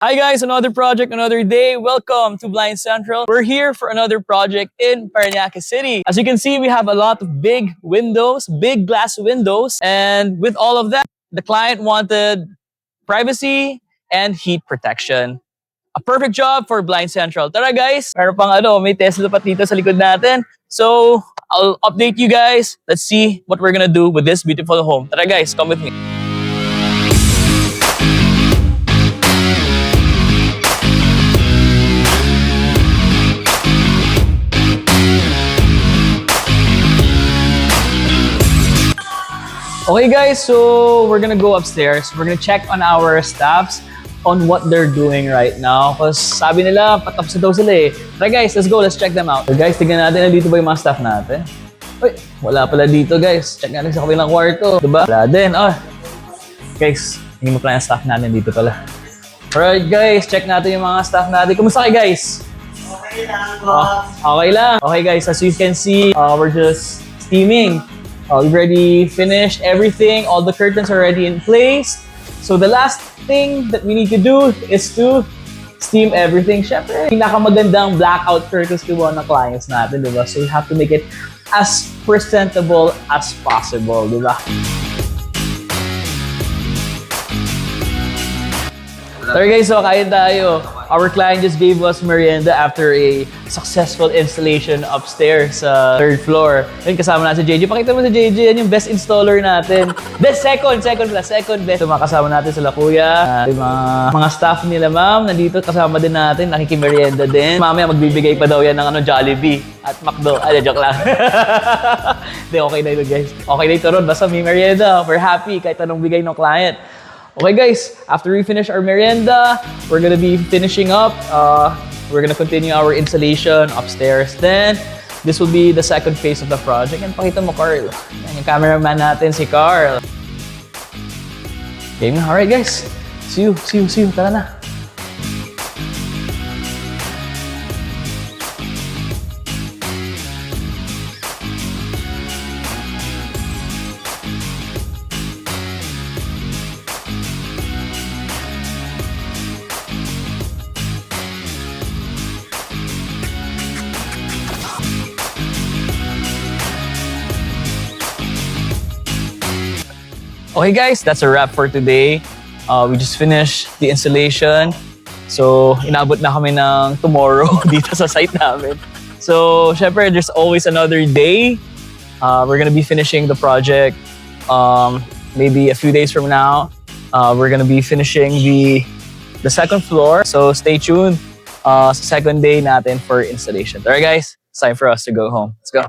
Hi guys, another project, another day. Welcome to Blind Central. We're here for another project in Parañaque City. As you can see, we have a lot of big windows, big glass windows. And with all of that, the client wanted privacy and heat protection. A perfect job for Blind Central. Tara guys, meron pang may Tesla pa dito sa likod natin. So, I'll update you guys. Let's see what we're gonna do with this beautiful home. Tara guys, come with me. Okay guys, so we're gonna go upstairs. We're gonna check on our staffs on what they're doing right now. Because sabi nila, patapos na daw sila eh. Tara guys, let's go, let's check them out. So guys, tignan natin, nandito ba yung mga staff natin? Uy, wala pala dito guys. Check natin sa kabilang kwarto. Diba? Wala din. Oh. Guys, hindi mo pala yung staff natin dito pala. Alright guys, check natin yung mga staff natin. Kumusta kayo guys? Okay lang. Okay lang. Okay guys, as you can see, we're just steaming. We've already finished everything. All the curtains are already in place. So the last thing that we need to do is to steam everything. Syempre, pinakamagandang blackout curtains to ng clients natin, di ba? So we have to make it as presentable as possible, di ba? So guys, so kain tayo. Our client just gave us merienda after a successful installation upstairs sa third floor. Yun, kasama natin si JJ. Pakita mo si JJ, yan yung best installer natin. Second best. So, mga kasama natin sila kuya, yung mga staff nila ma'am, nandito kasama din natin, nakikimerienda din. Mamaya magbibigay pa daw yan ng Jollibee at McDo. Joke lang. Hindi, okay na ito guys. Okay na ito ron, basta may merienda. We're happy kahit anong bigay ng client. Okay guys, after we finish our merienda, we're gonna be finishing up. We're gonna continue our installation upstairs. Then, this will be the second phase of the project. And pakita mo, Carl. Yan yung cameraman natin, si Carl. Okay, alright guys. See you. Tara na. Okay guys, that's a wrap for today. We just finished the installation. So, inabot na kami ng tomorrow dito sa site namin. So, syempre, there's always another day. We're gonna be finishing the project maybe a few days from now. We're gonna be finishing the second floor. So, stay tuned sa second day natin for installation. Alright guys, it's time for us to go home. Let's go.